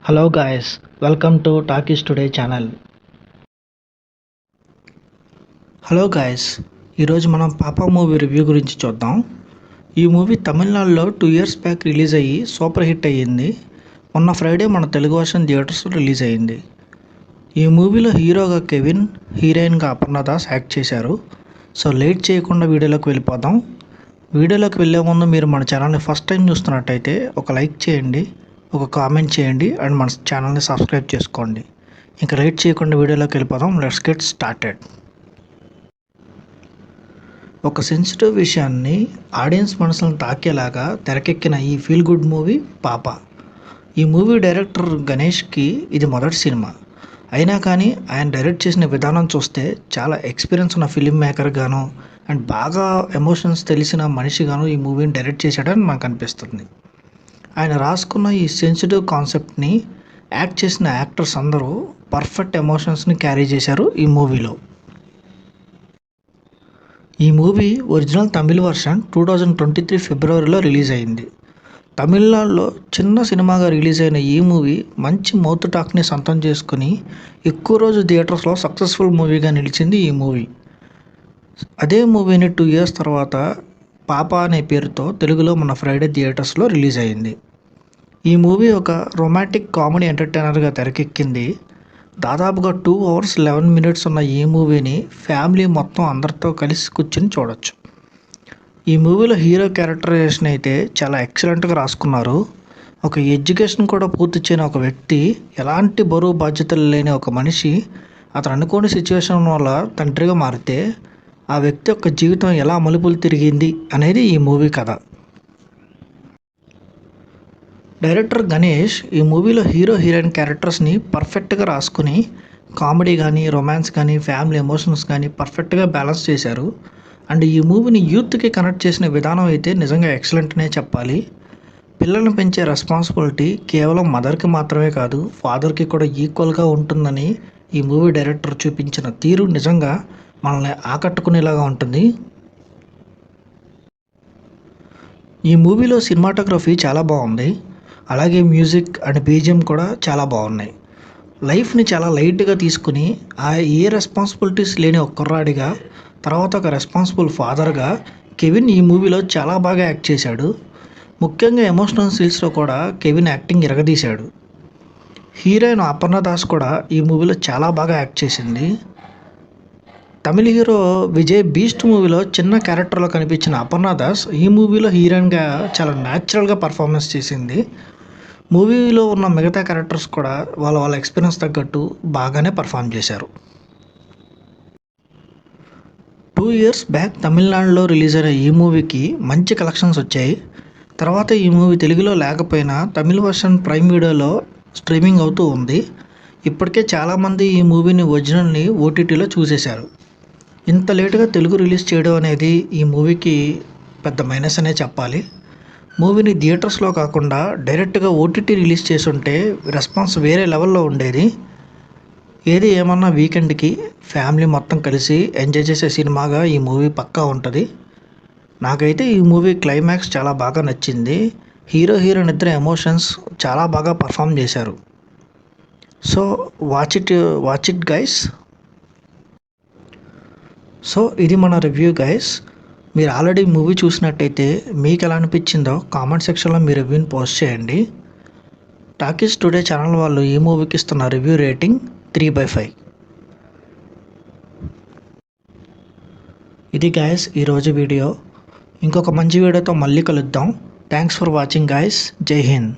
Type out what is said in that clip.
Hello guys, welcome to talkies today channel. Hello guys, ఈరోజు మనం పాపా మూవీ రివ్యూ గురించి చూద్దాం. ఈ మూవీ తమిళనాడులో 2 years బ్యాక్ రిలీజ్ అయ్యి సూపర్ హిట్ అయ్యింది. మొన్న ఫ్రైడే మన తెలుగు వర్షన్ థియేటర్స్లో రిలీజ్ అయ్యింది. ఈ మూవీలో హీరోగా కెవిన్, హీరోయిన్గా అపర్ణ దాస్ యాక్ట్ చేశారు. సో లేట్ చేయకుండా వీడియోలోకి వెళ్ళిపోదాం. వీడియోలోకి వెళ్ళే ముందు మీరు మన ఛానల్ని ఫస్ట్ టైం చూస్తున్నట్టయితే ఒక లైక్ చేయండి, ఒక కామెంట్ చేయండి అండ్ మన ఛానల్ని సబ్స్క్రైబ్ చేసుకోండి. ఇంకా లేట్ చేయకుండా వీడియోలోకి వెళ్ళిపోదాం. Let's get started. ఒక సెన్సిటివ్ విషయాన్ని ఆడియన్స్ మనసులను తాకేలాగా తెరకెక్కిన ఈ ఫీల్ గుడ్ మూవీ పాపా. ఈ మూవీ డైరెక్టర్ గణేష్కి ఇది మొదటి సినిమా అయినా కానీ ఆయన డైరెక్ట్ చేసిన విధానం చూస్తే చాలా ఎక్స్పీరియన్స్ ఉన్న ఫిలిం మేకర్ గాను అండ్ బాగా ఎమోషన్స్ తెలిసిన మనిషిగాను ఈ మూవీని డైరెక్ట్ చేశాడని మనకు అనిపిస్తుంది. ఆయన రాసుకున్న ఈ సెన్సిటివ్ కాన్సెప్ట్ని యాక్ట్ చేసిన యాక్టర్స్ అందరూ పర్ఫెక్ట్ ఎమోషన్స్ని క్యారీ చేశారు ఈ మూవీలో. ఈ మూవీ ఒరిజినల్ తమిళ్ వర్షన్ 2023 ఫిబ్రవరిలో రిలీజ్ అయింది. తమిళనాడులో చిన్న సినిమాగా రిలీజ్ అయిన ఈ మూవీ మంచి మౌత్ టాక్ని సొంతం చేసుకుని ఎక్కువ రోజు థియేటర్స్లో సక్సెస్ఫుల్ మూవీగా నిలిచింది ఈ మూవీ. అదే మూవీని 2 years తర్వాత పాపా అనే పేరుతో తెలుగులో మన ఫ్రైడే థియేటర్స్లో రిలీజ్ అయింది. ఈ మూవీ ఒక రొమాంటిక్ కామెడీ ఎంటర్టైనర్గా తెరకెక్కింది. దాదాపుగా 2 hours 11 minutes ఉన్న ఈ మూవీని ఫ్యామిలీ మొత్తం అందరితో కలిసి కూర్చుని చూడొచ్చు. ఈ మూవీలో హీరో క్యారెక్టరైజేషన్ అయితే చాలా ఎక్సలెంట్గా రాసుకున్నారు. ఒక ఎడ్యుకేషన్ కూడా పూర్తి చేయని ఒక వ్యక్తి, ఎలాంటి బరువు బాధ్యతలు లేని ఒక మనిషి అతను అనుకోని సిచ్యువేషన్ వల్ల తండ్రిగా మారితే ఆ వ్యక్తి యొక్క జీవితం ఎలా మలుపులు తిరిగింది అనేది ఈ మూవీ కథ. డైరెక్టర్ గణేష్ ఈ మూవీలో హీరో హీరోయిన్ క్యారెక్టర్స్ని పర్ఫెక్ట్గా రాసుకుని కామెడీ కానీ, రొమాన్స్ కానీ, ఫ్యామిలీ ఎమోషన్స్ కానీ పర్ఫెక్ట్గా బ్యాలెన్స్ చేశారు. అండ్ ఈ మూవీని యూత్కి కనెక్ట్ చేసిన విధానం అయితే నిజంగా ఎక్సలెంట్నే చెప్పాలి. పిల్లల్ని పెంచే రెస్పాన్సిబిలిటీ కేవలం మదర్కి మాత్రమే కాదు, ఫాదర్కి కూడా ఈక్వల్గా ఉంటుందని ఈ మూవీ డైరెక్టర్ చూపించిన తీరు నిజంగా మనల్ని ఆకట్టుకునేలాగా ఉంటుంది. ఈ మూవీలో సినిమాటోగ్రఫీ చాలా బాగుంది. అలాగే మ్యూజిక్ అండ్ బీజిఎం కూడా చాలా బాగున్నాయి. లైఫ్ని చాలా లైట్గా తీసుకుని ఏ రెస్పాన్సిబిలిటీస్ లేని ఒక కుర్రాడిగా, తర్వాత ఒక రెస్పాన్సిబుల్ ఫాదర్గా కెవిన్ ఈ మూవీలో చాలా బాగా యాక్ట్ చేశాడు. ముఖ్యంగా ఎమోషనల్ సీన్స్లో కూడా కెవిన్ యాక్టింగ్ ఇరగదీశాడు. హీరోయిన్ అపర్ణ దాస్ కూడా ఈ మూవీలో చాలా బాగా యాక్ట్ చేసింది. తమిళ హీరో విజయ్ బీస్ట్ మూవీలో చిన్న క్యారెక్టర్లో కనిపించిన అపర్ణ దాస్ ఈ మూవీలో హీరోయిన్గా చాలా న్యాచురల్గా పర్ఫార్మెన్స్ చేసింది. మూవీలో ఉన్న మిగతా క్యారెక్టర్స్ కూడా వాళ్ళ ఎక్స్పీరియన్స్ తగ్గట్టు బాగానే పర్ఫామ్ చేశారు. 2 years బ్యాక్ తమిళనాడులో రిలీజ్ అయిన ఈ మూవీకి మంచి కలెక్షన్స్ వచ్చాయి. తర్వాత ఈ మూవీ తెలుగులో లేకపోయినా తమిళ వర్షన్ ప్రైమ్ వీడియోలో స్ట్రీమింగ్ అవుతూ ఉంది. ఇప్పటికే చాలామంది ఈ మూవీని ఒరిజినల్ని ఓటీటీలో చూసేశారు. ఇంత లేటుగా తెలుగు రిలీజ్ చేయడం అనేది ఈ మూవీకి పెద్ద మైనస్ అనే చెప్పాలి. మూవీని థియేటర్స్లో కాకుండా డైరెక్ట్గా ఓటీటీ రిలీజ్ చేసుంటే రెస్పాన్స్ వేరే లెవెల్లో ఉండేది. ఏది ఏమన్నా వీకెండ్కి ఫ్యామిలీ మొత్తం కలిసి ఎంజాయ్ చేసే సినిమాగా ఈ మూవీ పక్కా ఉంటుంది. నాకైతే ఈ మూవీ క్లైమాక్స్ చాలా బాగా నచ్చింది. హీరో హీరోయిన్ ఇద్దరు ఎమోషన్స్ చాలా బాగా పర్ఫామ్ చేశారు. So watch it guys. So ఇది మన రివ్యూ గైస్. మీరు ఆల్రెడీ మూవీ చూసినట్టయితే మీకు ఎలా అనిపించిందో కామెంట్ సెక్షన్లో మీ రివ్యూని పోస్ట్ చేయండి. టాకీస్ టుడే ఛానల్ వాళ్ళు ఈ మూవీకి ఇస్తున్న రివ్యూ రేటింగ్ 3/5. ఇది గైస్ ఈరోజు వీడియో. ఇంకొక మంచి వీడియోతో మళ్ళీ కలుద్దాం. Thanks for watching guys. జై హింద్.